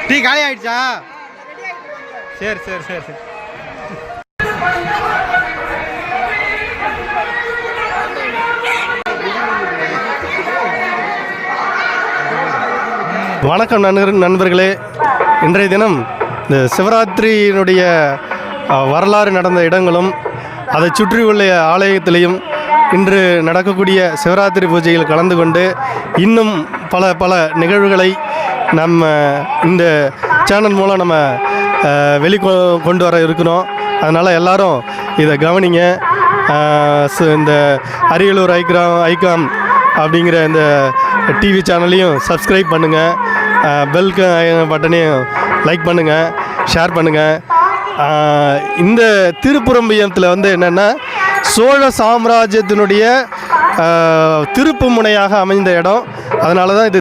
Tea காலி ஆயிடுச்சா? சரி சரி சரி சரி. வணக்கம் நண்பர்களே. இன்றைய தினம் இந்த சிவராத்திரியினுடைய வரலாறு நடந்த இடங்களும் அதை சுற்றியுள்ள ஆலயத்திலையும் இன்று நடக்கக்கூடிய சிவராத்திரி பூஜையில் கலந்து கொண்டு இன்னும் பல பல நிகழ்வுகளை நம்ம இந்த சேனல் மூலம் நம்ம கொண்டு வர இருக்கிறோம். அதனால் எல்லாரும் இதை கவனிங்க. இந்த அரியலூர் ஐகாம் அப்படிங்கிற இந்த டிவி சேனலையும் சப்ஸ்கிரைப் பண்ணுங்கள். பெல் பட்டனையும் லைக் பண்ணுங்கள், ஷேர் பண்ணுங்கள். இந்த திருப்புறம்பியத்தில் என்னென்னா சோழ சாம்ராஜ்யத்தினுடைய திருப்பு முனையாக அமைந்த இடம். அதனால தான் இது